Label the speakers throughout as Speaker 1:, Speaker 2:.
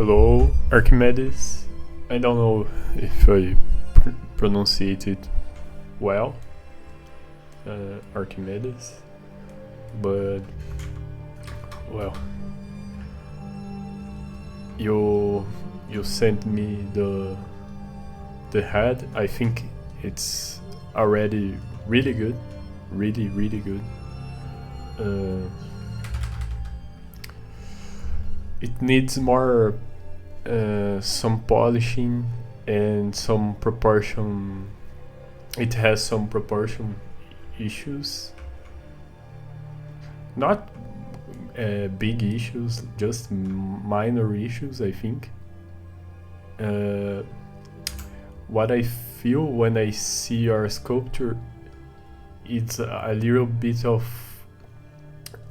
Speaker 1: Hello, Archimedes. I don't know if I pronunciate it well, Archimedes, but well, you sent me the head. I think it's already really good, really good. It needs more some polishing and some proportion. It has some proportion issues, not big issues, just minor issues, I think. What I feel when I see your sculpture, it's a little bit of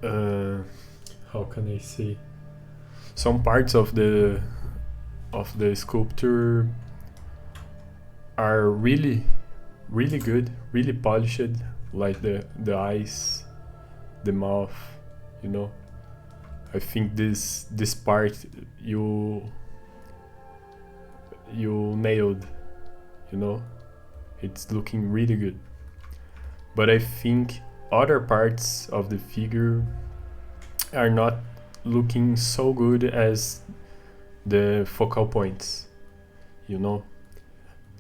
Speaker 1: how can I say, some parts of the sculpture are really good, really polished, like the eyes, the mouth, you know. I think this part you nailed, you know. It's looking really good. But I think other parts of the figure are not looking so good as the focal points, you know.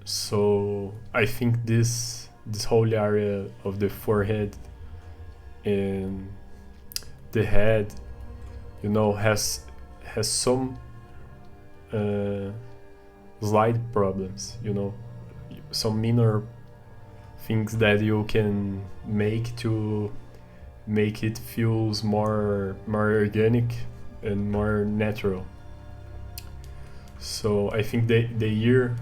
Speaker 1: So I think this whole area of the forehead and the head, you know, has some slight problems, you know, some minor things that you can make to make it feels more organic and more natural. So I think the ear,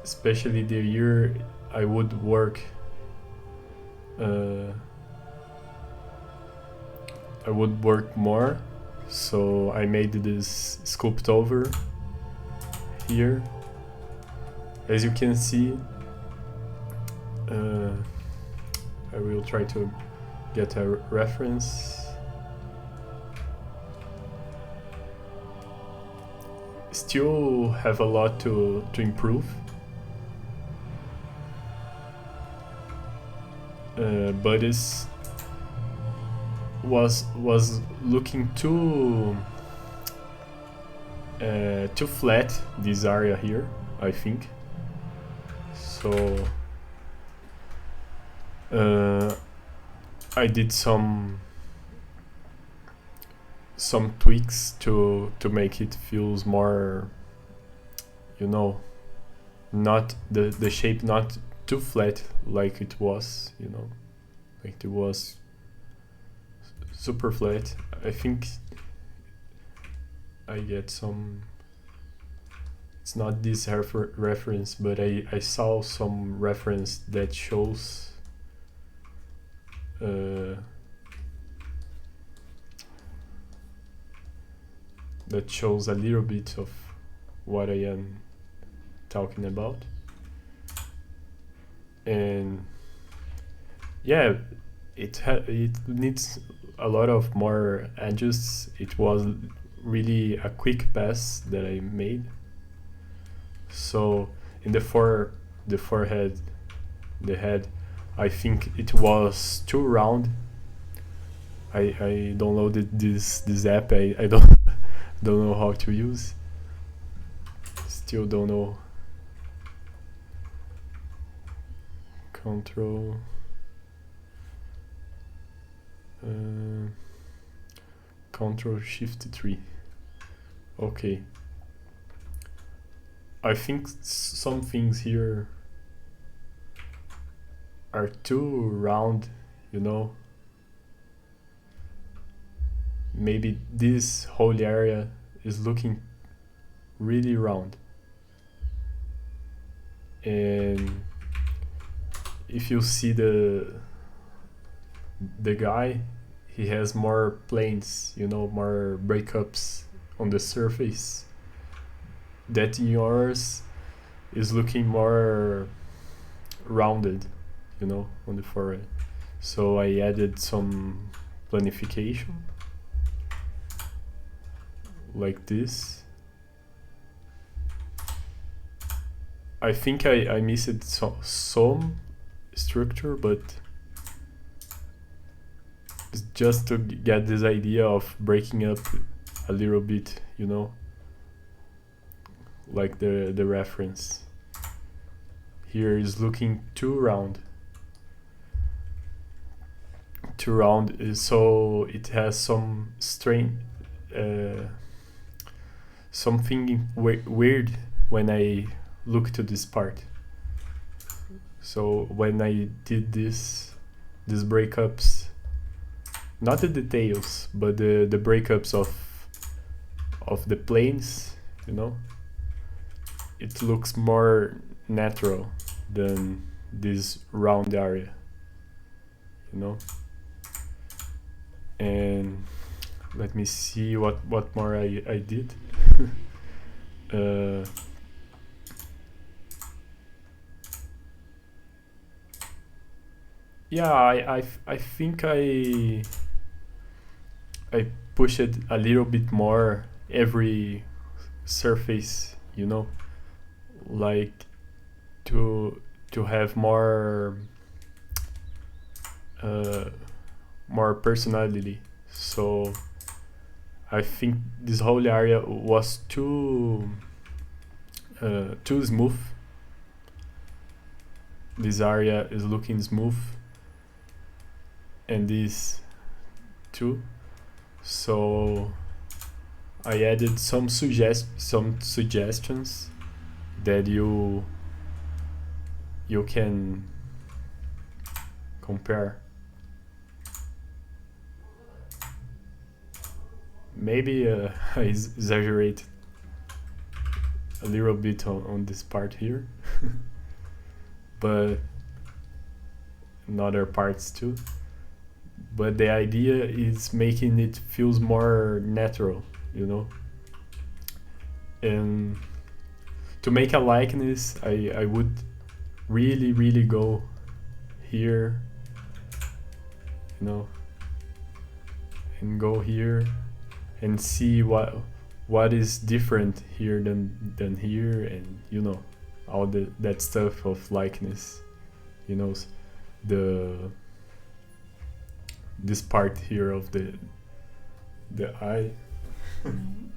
Speaker 1: especially the ear, I would work more. So I made this sculpt over here. As you can see, I will try to get a reference. Still have a lot to improve, but it was looking too flat, this area here, I think. So I did some tweaks to make it feels more, you know, not the shape not too flat like it was, you know, like it was super flat. I think I get some, it's not this reference, but I saw some reference that shows a little bit of what I am talking about. And yeah, it needs a lot of more edges. It was really a quick pass that I made. So in the forehead, the head, I think it was too round. I downloaded this app. I don't know how to use. Still don't know. Control Shift 3. Okay. I think some things here are too round, you know. Maybe this whole area is looking really round. And if you see the guy, he has more planes, you know, more breakups on the surface. That yours is looking more rounded, you know, on the forehead. So I added some planification like this. I think I missed some structure, but it's just to get this idea of breaking up a little bit, you know, like the reference. Here is looking too round. So it has some strain, something weird when I look to this part. So when I did these breakups, not the details, but the breakups of the planes, you know, it looks more natural than this round area, you know. And let me see what more I did. Yeah, I think I push it a little bit more every surface, you know, like to have more personality. So I think this whole area was too smooth. This area is looking smooth, and this too. So I added some suggestions that you can compare. Maybe I exaggerate a little bit on this part here, but in other parts too. But the idea is making it feels more natural, you know. And to make a likeness, I would really go here, you know, and go here and see what is different here than here, and you know, all that stuff of likeness, you know, this part here of the eye.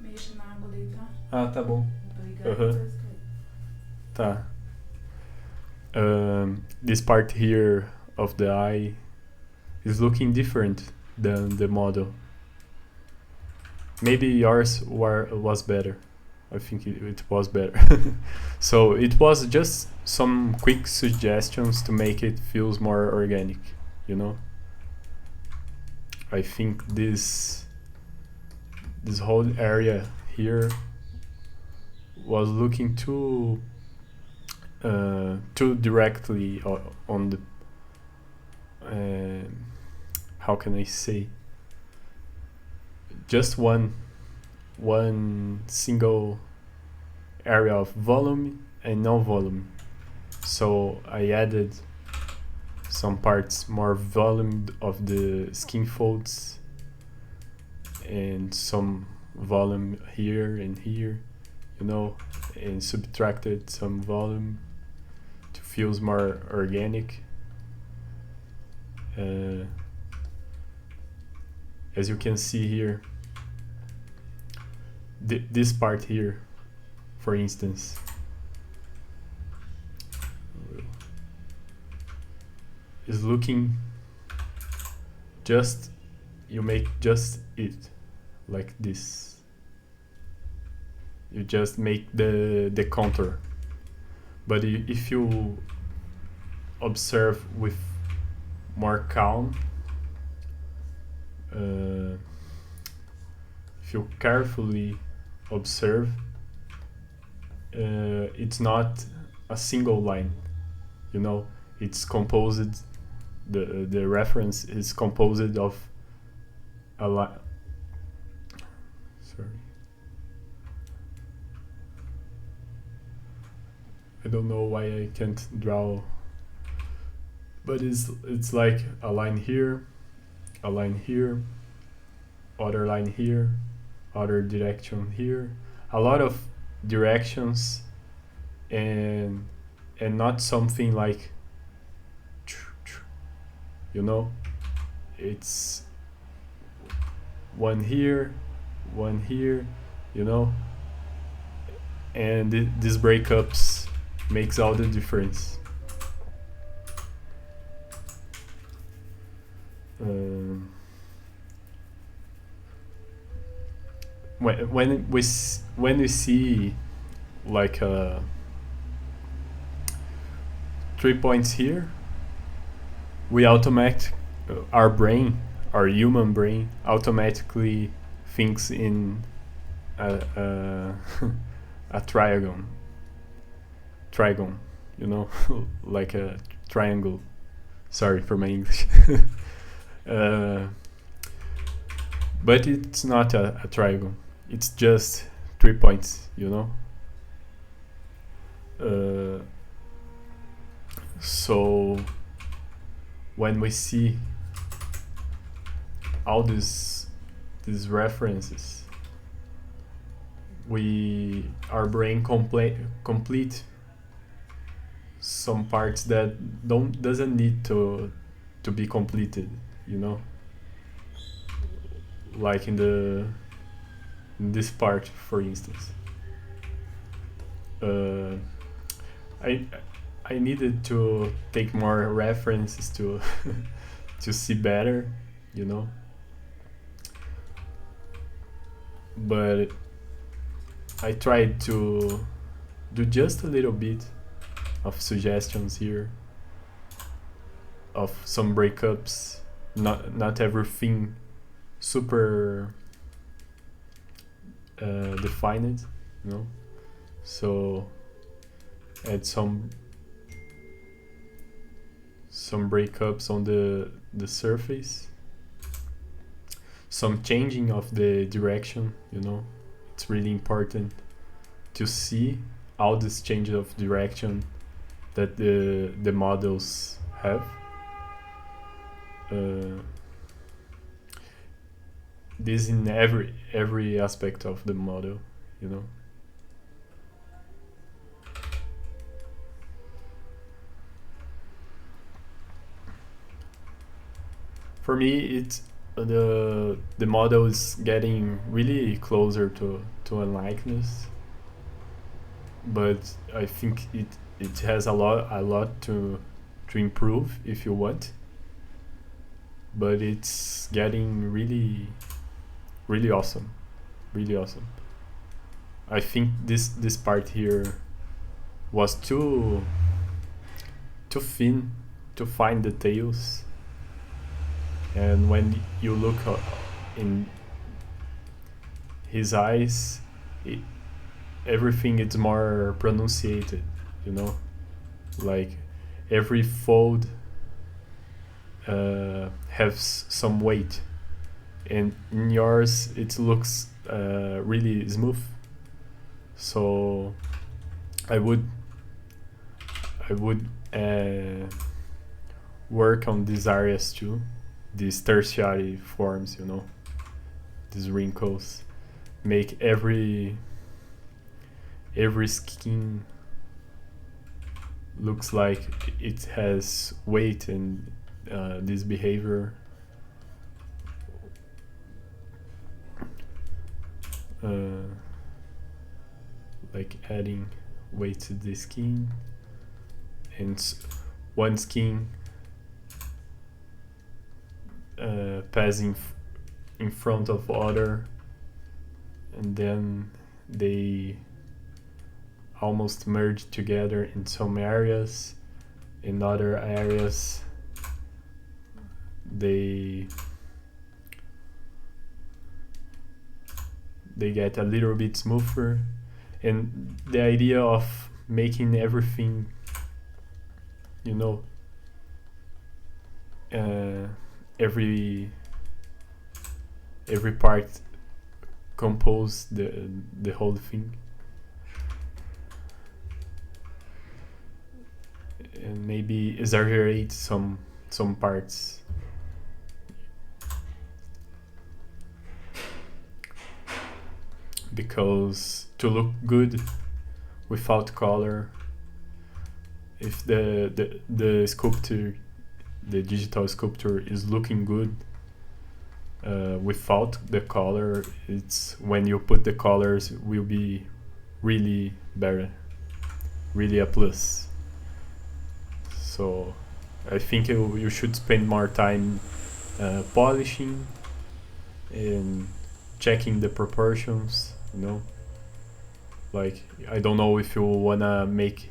Speaker 2: Mexe na água daí, tá?
Speaker 1: Ah, tá bom.
Speaker 2: Obrigada.
Speaker 1: Tá. This part here of the eye is looking different than the model. Maybe yours was better. I think it was better. So it was just some quick suggestions to make it feels more organic, you know. I think this whole area here was looking too directly on the how can I say, just one single area of volume and no volume. So I added some parts more volume of the skin folds and some volume here and here, you know, and subtracted some volume to feels more organic. As you can see here, this part here, for instance, is looking just, you make just it like this. You just make the contour. But if you observe with more calm, if you carefully observe, it's not a single line, you know, it's composed, the reference is composed of a line. Sorry, I don't know why I can't draw, but it's like a line here, a line here, other line here, other direction here, a lot of directions, and not something like, you know, it's one here, you know, and these breakups makes all the difference. When we see like 3 points here, we our human brain automatically thinks in a a trigon, you know, like a triangle. Sorry for my English. But it's not a triangle. It's just 3 points, you know. So when we see all these references, our brain complete some parts that doesn't need to be completed, you know, like in this part, for instance. I needed to take more references to to see better, you know, but I tried to do just a little bit of suggestions here, of some breakups, not everything super defined, you know. So add some breakups on the surface, some changing of the direction, you know. It's really important to see all these changes of direction that the models have. This in every aspect of the model, you know. For me, it's the model is getting really closer to a likeness, but I think it has a lot to improve if you want. But it's getting really awesome, really awesome. I think this part here was too thin to find details, and when you look in his eyes, everything is more pronunciated, you know, like every fold has some weight, and in yours it looks really smooth. So I would work on these areas too, these tertiary forms, you know, these wrinkles, make every skin looks like it has weight and this behavior. Like adding weight to the skin, and one skin passing in front of other, and then they almost merge together in some areas. In other areas they get a little bit smoother, and the idea of making everything, you know, every part compose the whole thing, and maybe exaggerate some parts. because to look good without color, if the sculpture, the digital sculpture is looking good without the color, it's when you put the colors will be really better, really a plus. So I think you should spend more time polishing and checking the proportions, you know. Like, I don't know if you wanna make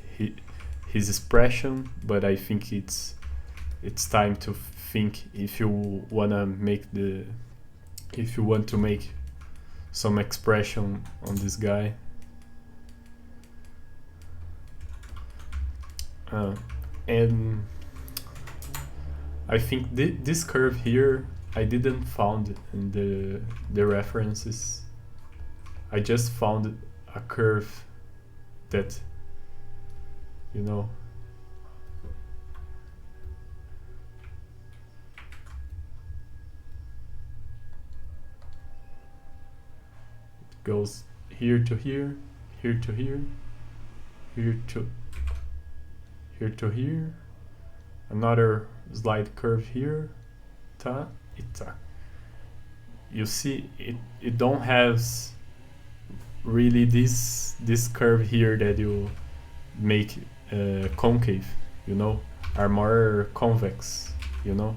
Speaker 1: his expression, but I think it's time to think if you wanna make if you want to make some expression on this guy. And I think this curve here I didn't found in the references. I just found a curve that, you know, it goes here to here, here to here, here to here, another slight curve here, ta, ita. You see, it don't have really this curve here that you make concave, you know, are more convex, you know.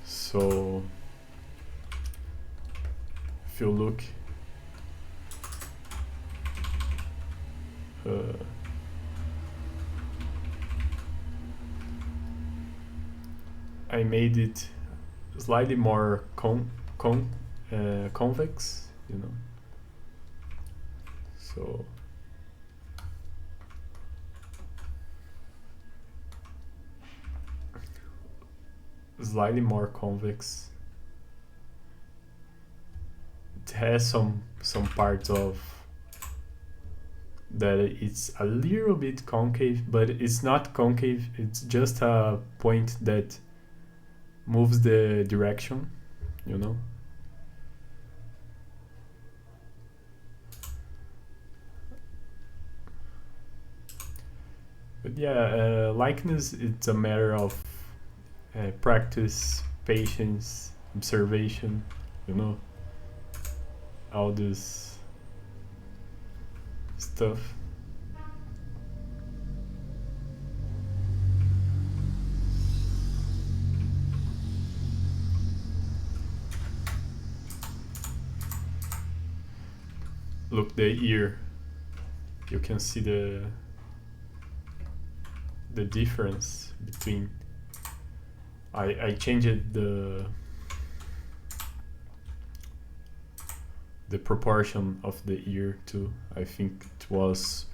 Speaker 1: So if you look I made it slightly more convex, you know. So slightly more convex. It has some parts of that it's a little bit concave, but it's not concave, it's just a point that moves the direction, you know. But yeah, likeness, it's a matter of practice, patience, observation, you know, all this stuff. Look, the ear, you can see the difference between I changed the proportion of the ear too. I think it was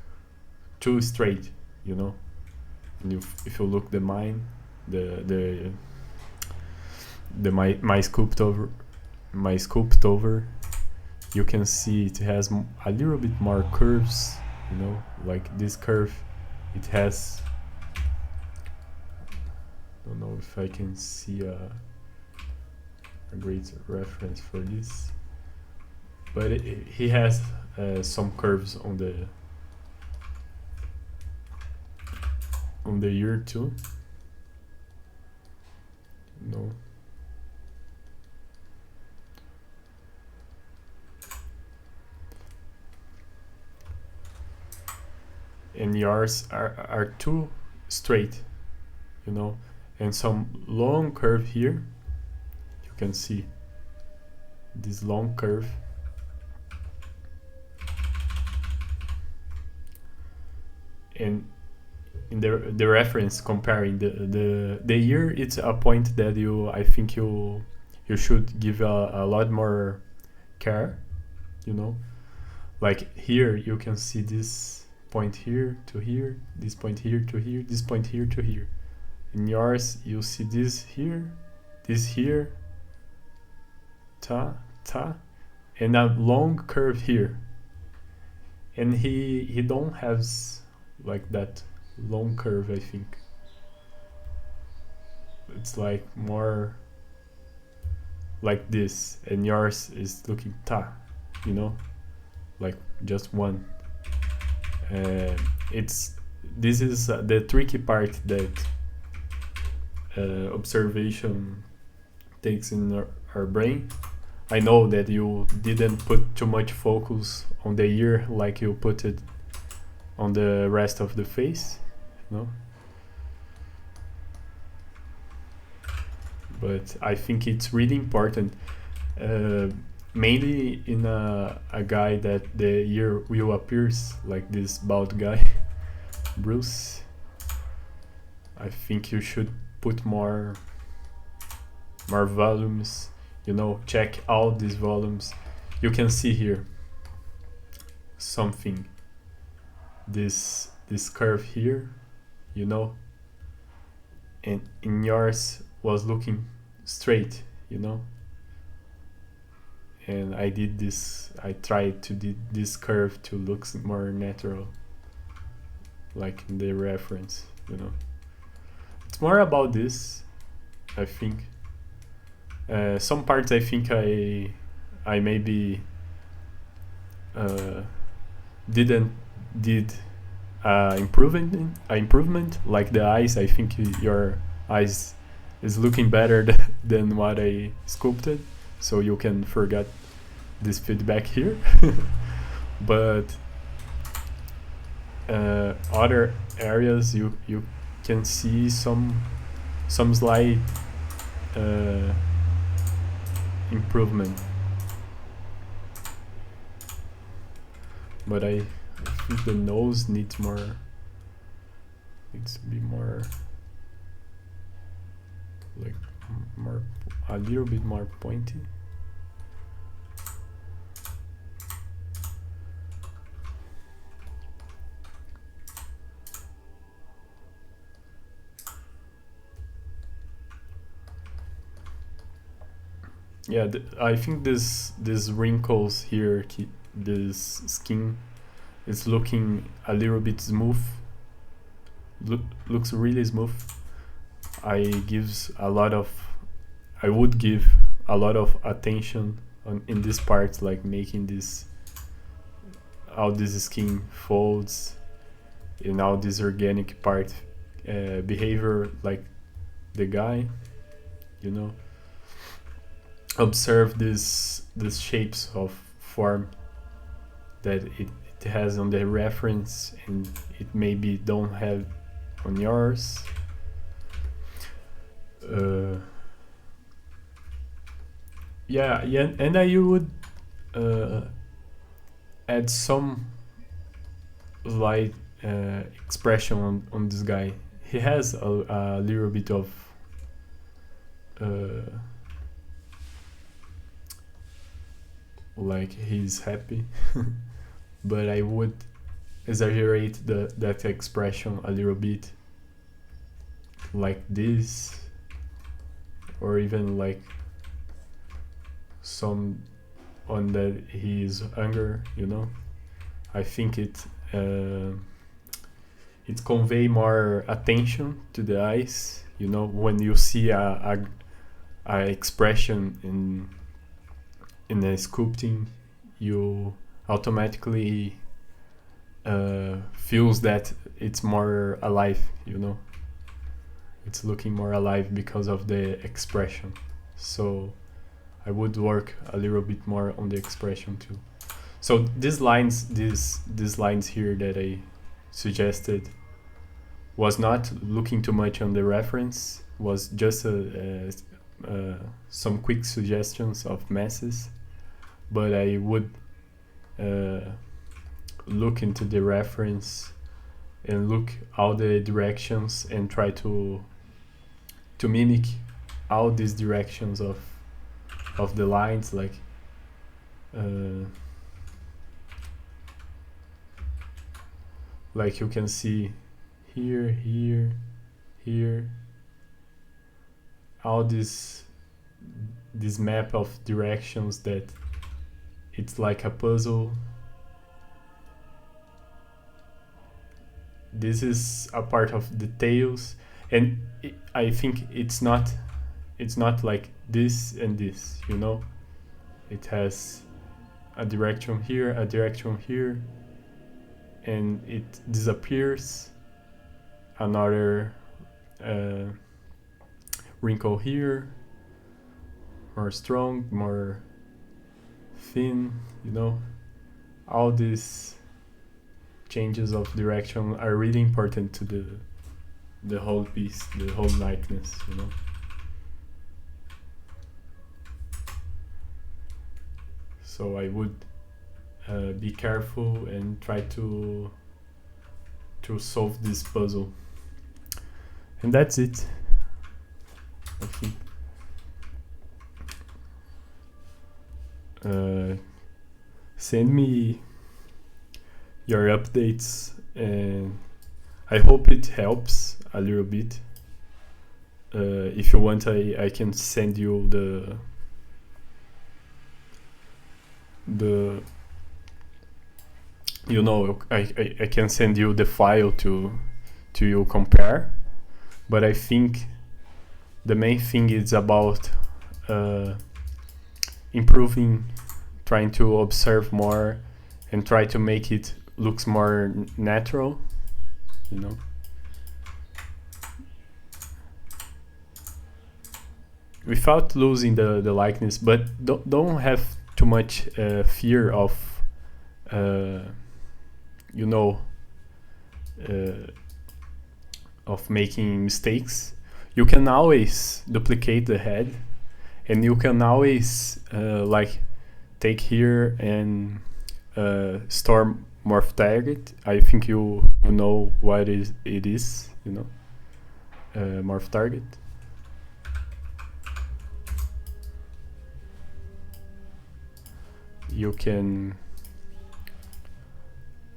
Speaker 1: too straight, you know. And if you look the mine, my sculpt over, you can see it has a little bit more curves, you know, like this curve. It has, I don't know if I can see a great reference for this, but he has some curves on the ear too, you know. And yours are too straight, you know, and some long curve here. You can see this long curve. And in the reference comparing the ear, it's a point that I think you should give a lot more care, you know. Like here you can see this point here to here, this point here to here, this point here to here. In yours you see this here, ta, and a long curve here. And he don't have like that long curve, I think. It's like more like this, and yours is looking ta, you know. like just one. It's this is the tricky part that observation takes in our brain. I know that you didn't put too much focus on the ear like you put it on the rest of the face, no? But I think it's really important, mainly in a guy that the ear will appears like this bald guy, Bruce. I think you should put more volumes, check all these volumes. You can see here something, this curve here, and in yours was looking straight, and I tried to do this curve to look more natural, like in the reference, it's more about this, I think. Some parts I think I maybe did improvement, like the eyes. I think your eyes is looking better than what I sculpted, so you can forget this feedback here. But other areas you can see some slight improvement, but I think the nose needs to be more, like, a little bit more pointy. Yeah, I think this wrinkles here, this skin is looking a little bit smooth. Looks really smooth. I would give a lot of attention in this part, like making how this skin folds and how this organic part behavior, like the guy, observe these shapes of form that it has on the reference and it maybe don't have on yours. Yeah, and I would add some light expression on this guy. He has a little bit of like he's happy, but I would exaggerate that expression a little bit, like this, or even like some on that he's anger. I think it convey more attention to the eyes. When you see a expression in the sculpting, you automatically feels that it's more alive. It's looking more alive because of the expression. So I would work a little bit more on the expression too. So these lines here that I suggested was not looking too much on the reference, was just some quick suggestions of masses, but I would look into the reference and look all the directions and try to mimic all these directions of the lines, like you can see here, all this map of directions that it's like a puzzle. This is a part of details, and I think it's not like this and this, It has a direction here, and it disappears. Another wrinkle here, more strong, more thin, you know. All these changes of direction are really important to the whole piece, the whole likeness, you know. So I would be careful and try to solve this puzzle. And that's it, I think. Send me your updates, and I hope it helps a little bit. If you want, I can send you the you know, I can send you the file to you compare, but I think the main thing is about improving, trying to observe more and try to make it looks more natural, you know. Without losing the likeness, but don't have too much fear of you know, of making mistakes. You can always duplicate the head, and you can always like take here and store morph target. I think you know what it is, you know, morph target. You can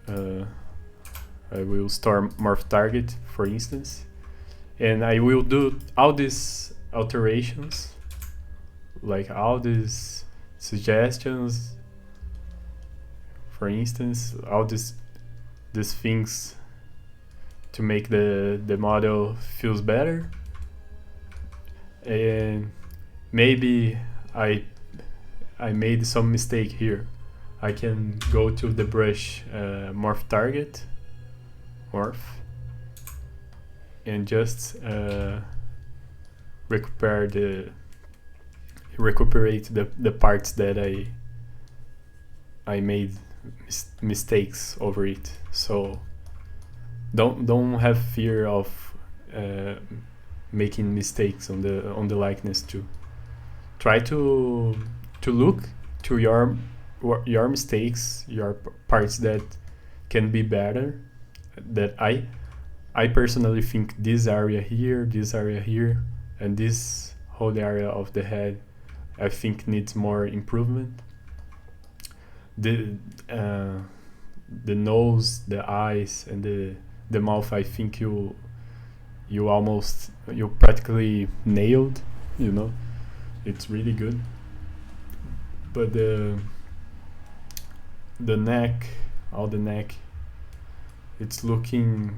Speaker 1: I will store morph target, for instance, and I will do all these alterations, like all these suggestions, for instance, all these things to make the model feels better. And maybe I made some mistake here. I can go to the brush morph target, morph, and just recuperate the parts that I made mistakes over it. So don't have fear of making mistakes on the likeness too. Try to look to your mistakes, your parts that can be better. That I personally think this area here, and this whole area of the head, I think needs more improvement. The nose, the eyes, and the mouth, I think you practically nailed, you know. It's really good. But the neck, all the neck, it's looking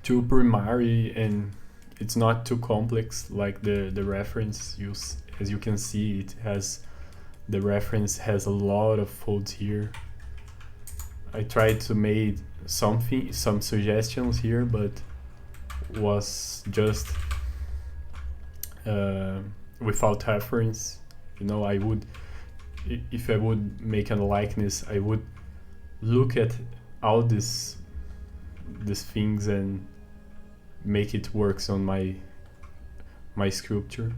Speaker 1: too primary, and it's not too complex like the reference. As you can see, the reference has a lot of folds here. I tried to make some suggestions here, but was just without reference. You know, if I would make a likeness, I would look at all these things and make it works on my sculpture,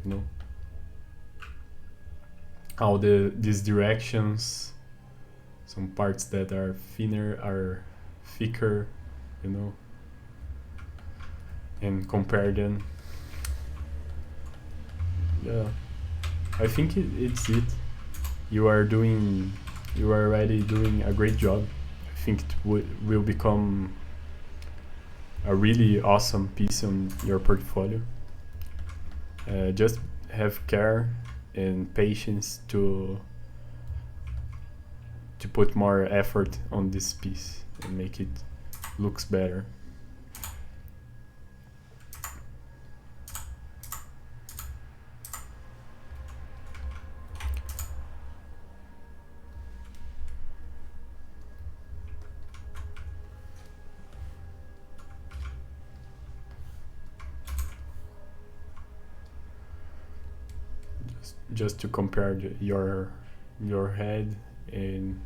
Speaker 1: you know. All these directions, some parts that are thinner are thicker, you know, and compare them. Yeah, I think it's it. You are already doing a great job. I think it will become a really awesome piece on your portfolio. Just have care and patience to put more effort on this piece and make it looks better. just to compare your head and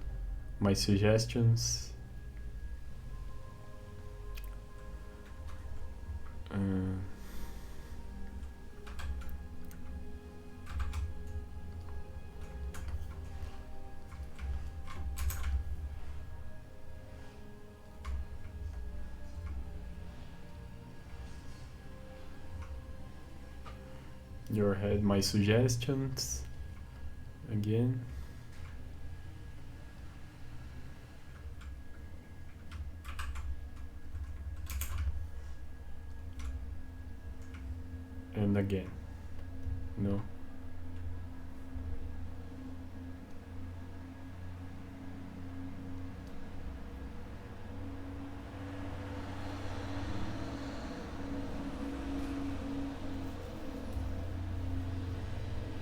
Speaker 1: my suggestions. Your head, my suggestions again. And again, no.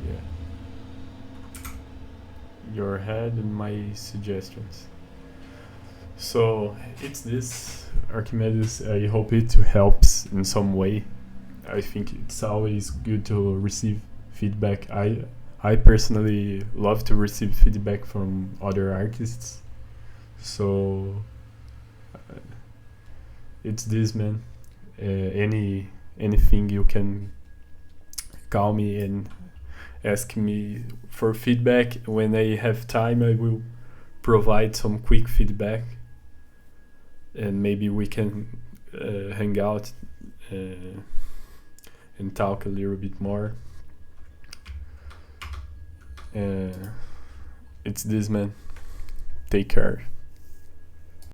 Speaker 1: Yeah. Your head and my suggestions. So it's this, Archimedes. I hope it helps in some way. I think it's always good to receive feedback. I personally love to receive feedback from other artists. So it's this, man. Anything you can call me and ask me for feedback. When I have time, I will provide some quick feedback, and maybe we can hang out and talk a little bit more. It's this, man. Take care.